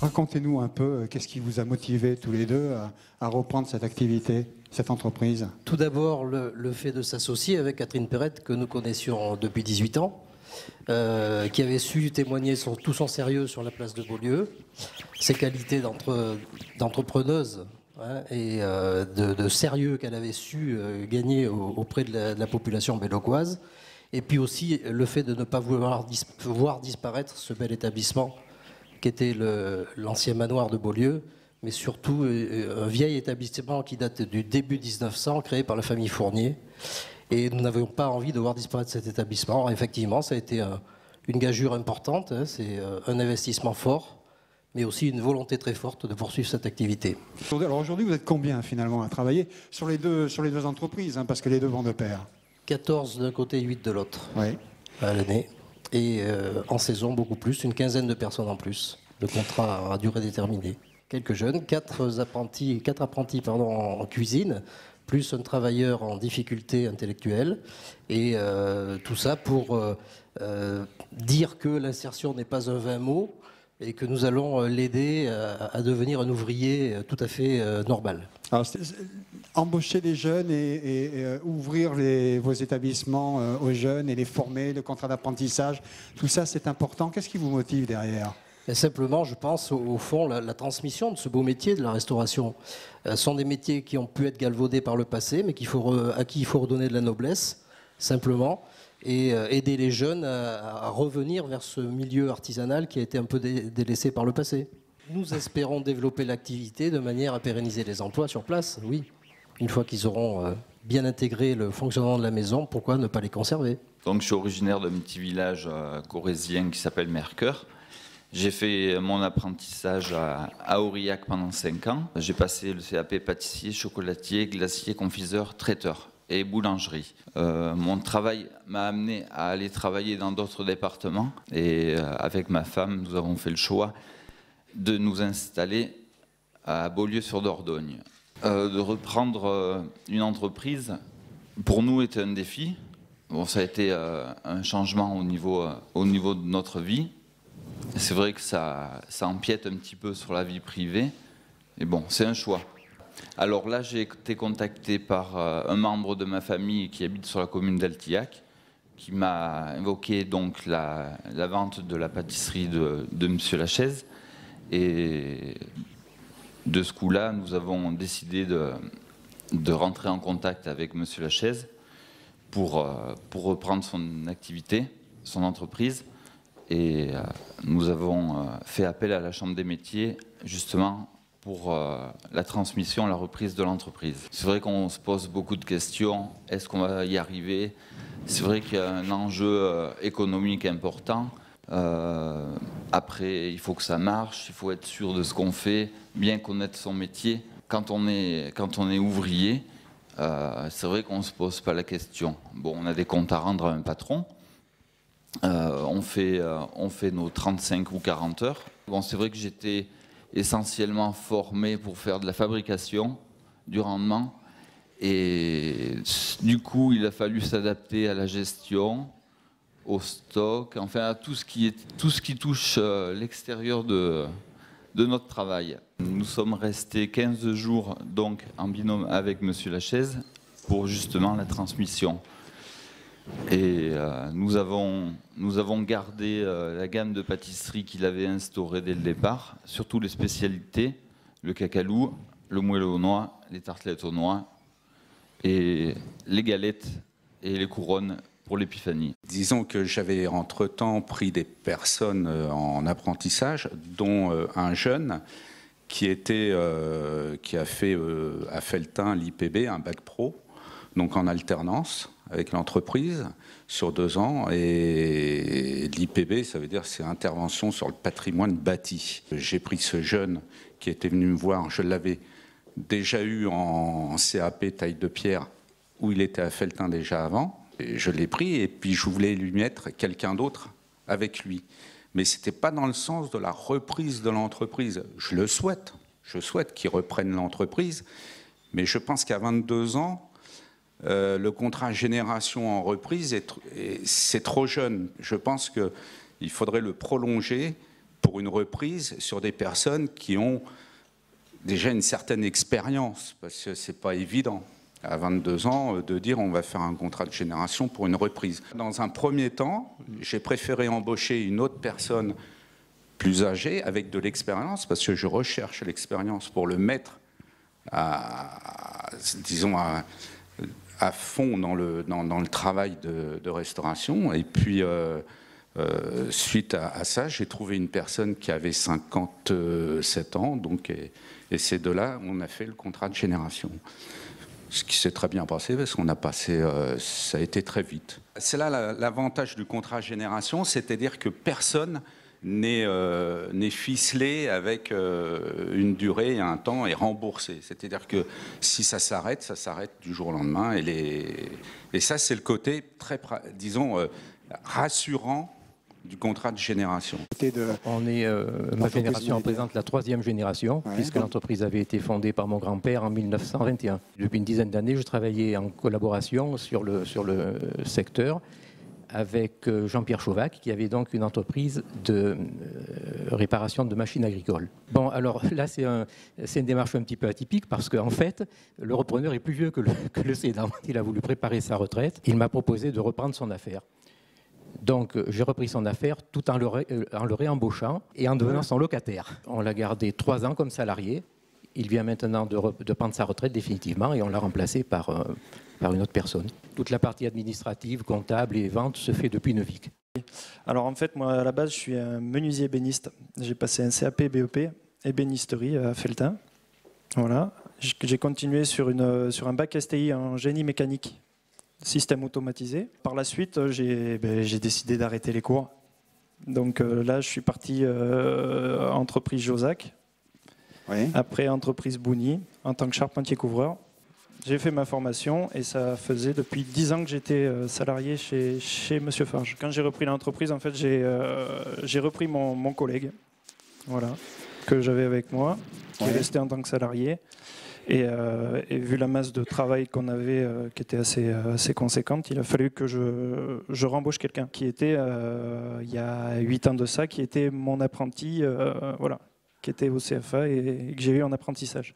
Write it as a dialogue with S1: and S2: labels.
S1: Racontez-nous un peu, qu'est-ce qui vous a motivé tous les deux à reprendre cette activité, cette entreprise?
S2: Tout d'abord, le fait de s'associer avec Catherine Perrette, que nous connaissions depuis 18 ans, qui avait su témoigner tout son sérieux sur la place de Beaulieu, ses qualités d'entrepreneuse hein, et de sérieux qu'elle avait su gagner auprès de la population belloquoise, et puis aussi le fait de ne pas voir disparaître ce bel établissement qui était l'ancien manoir de Beaulieu, mais surtout un vieil établissement qui date du début 1900, créé par la famille Fournier. Et nous n'avions pas envie de voir disparaître cet établissement. Alors, effectivement, ça a été une gageure importante, hein, c'est un investissement fort, mais aussi une volonté très forte de poursuivre cette activité.
S1: Alors aujourd'hui, vous êtes combien finalement à travailler sur les deux entreprises, hein, parce que les deux vont de pair?
S2: 14 d'un côté, 8 de l'autre,
S1: oui.
S2: À l'année. Et en saison, beaucoup plus, une quinzaine de personnes en plus, de contrats à durée déterminée. Quelques jeunes, 4 apprentis en cuisine, plus un travailleur en difficulté intellectuelle. Et tout ça pour dire que l'insertion n'est pas un vain mot et que nous allons l'aider à devenir un ouvrier tout à fait normal.
S1: Alors, embaucher les jeunes et ouvrir vos établissements aux jeunes et les former, le contrat d'apprentissage, tout ça c'est important. Qu'est-ce qui vous motive derrière?
S2: Et simplement, je pense au fond, la transmission de ce beau métier de la restauration. Sont des métiers qui ont pu être galvaudés par le passé, mais à qui il faut redonner de la noblesse, simplement, et aider les jeunes à revenir vers ce milieu artisanal qui a été un peu délaissé par le passé. Nous espérons développer l'activité de manière à pérenniser les emplois sur place, oui. Une fois qu'ils auront bien intégré le fonctionnement de la maison, pourquoi ne pas les conserver?
S3: Donc, je suis originaire d'un petit village corrézien qui s'appelle Mercœur. J'ai fait mon apprentissage à Aurillac pendant 5 ans. J'ai passé le CAP pâtissier, chocolatier, glacier, confiseur, traiteur et boulangerie. Mon travail m'a amené à aller travailler dans d'autres départements. Et avec ma femme, nous avons fait le choix de nous installer à Beaulieu-sur-Dordogne. De reprendre une entreprise, pour nous, était un défi. Bon, ça a été un changement au niveau de notre vie. C'est vrai que ça empiète un petit peu sur la vie privée. Et bon, c'est un choix. Alors là, j'ai été contacté par un membre de ma famille qui habite sur la commune d'Altillac, qui m'a évoqué donc la vente de la pâtisserie de Monsieur Lachaise. Et de ce coup-là, nous avons décidé de rentrer en contact avec Monsieur Lachaise pour reprendre son activité, son entreprise. Et nous avons fait appel à la Chambre des métiers, justement, pour la transmission, la reprise de l'entreprise. C'est vrai qu'on se pose beaucoup de questions. Est-ce qu'on va y arriver? C'est vrai qu'il y a un enjeu économique important. Après, il faut que ça marche, il faut être sûr de ce qu'on fait, bien connaître son métier. Quand on est ouvrier, c'est vrai qu'on ne se pose pas la question. Bon, on a des comptes à rendre à un patron. On fait nos 35 ou 40 heures. Bon, c'est vrai que j'étais essentiellement formé pour faire de la fabrication, du rendement. Et du coup, il a fallu s'adapter à la gestion, au stock, enfin à tout ce qui touche l'extérieur de notre travail. Nous sommes restés 15 jours donc en binôme avec Monsieur Lachaise pour justement la transmission. Et nous avons gardé la gamme de pâtisseries qu'il avait instaurée dès le départ, surtout les spécialités, le cacalou, le moelleux aux noix, les tartelettes aux noix et les galettes et les couronnes pour l'épiphanie.
S4: Disons que j'avais entre-temps pris des personnes en apprentissage, dont un jeune qui a fait à Felletin l'IPB, un bac pro, donc en alternance avec l'entreprise sur 2 ans. Et l'IPB, ça veut dire c'est intervention sur le patrimoine bâti. J'ai pris ce jeune qui était venu me voir, je l'avais déjà eu en CAP taille de pierre, où il était à Felletin déjà avant. Et je l'ai pris et puis je voulais lui mettre quelqu'un d'autre avec lui. Mais ce n'était pas dans le sens de la reprise de l'entreprise. Je souhaite qu'il reprenne l'entreprise, mais je pense qu'à 22 ans, le contrat génération en reprise, c'est trop jeune. Je pense qu'il faudrait le prolonger pour une reprise sur des personnes qui ont déjà une certaine expérience, parce que c'est pas évident à 22 ans de dire on va faire un contrat de génération pour une reprise. Dans un premier temps, j'ai préféré embaucher une autre personne plus âgée avec de l'expérience, parce que je recherche l'expérience pour le mettre disons à fond dans le travail de restauration. Et puis suite à ça, j'ai trouvé une personne qui avait 57 ans, donc, et c'est de là on a fait le contrat de génération. Ce qui s'est très bien passé, parce qu'on a passé, ça a été très vite. C'est là l'avantage du contrat de génération, c'est-à-dire que personne n'est ficelé avec une durée, un temps et remboursé. C'est-à-dire que si ça s'arrête du jour au lendemain. Et ça, c'est le côté très, disons, rassurant du contrat de génération.
S5: On est, ma génération représente la 3e génération, puisque l'entreprise avait été fondée par mon grand-père en 1921. Depuis une dizaine d'années, je travaillais en collaboration sur le secteur avec Jean-Pierre Chauvac, qui avait donc une entreprise de réparation de machines agricoles. Bon, alors là, c'est une démarche un petit peu atypique, parce qu'en fait, le repreneur est plus vieux que le cédant. Il a voulu préparer sa retraite. Il m'a proposé de reprendre son affaire. Donc, j'ai repris son affaire tout en le réembauchant et en devenant son locataire. On l'a gardé 3 ans comme salarié. Il vient maintenant de prendre sa retraite définitivement et on l'a remplacé par une autre personne. Toute la partie administrative, comptable et vente se fait depuis Neuvic.
S6: Alors en fait, moi à la base, je suis un menuisier ébéniste. J'ai passé un CAP BEP, ébénisterie à Felletin. Voilà. J'ai continué sur un bac STI en génie mécanique, système automatisé. Par la suite, j'ai décidé d'arrêter les cours. Donc là, je suis parti entreprise Josac. Oui. Après entreprise Bouni en tant que charpentier-couvreur. J'ai fait ma formation et ça faisait depuis 10 ans que j'étais salarié chez Monsieur Farge. Quand j'ai repris l'entreprise, en fait, j'ai repris mon collègue, voilà, que j'avais avec moi, qui est resté en tant que salarié. Et vu la masse de travail qu'on avait, qui était assez conséquente, il a fallu que je rembauche quelqu'un qui était, il y a 8 ans de ça, qui était mon apprenti, voilà, qui était au CFA et que j'ai eu en apprentissage.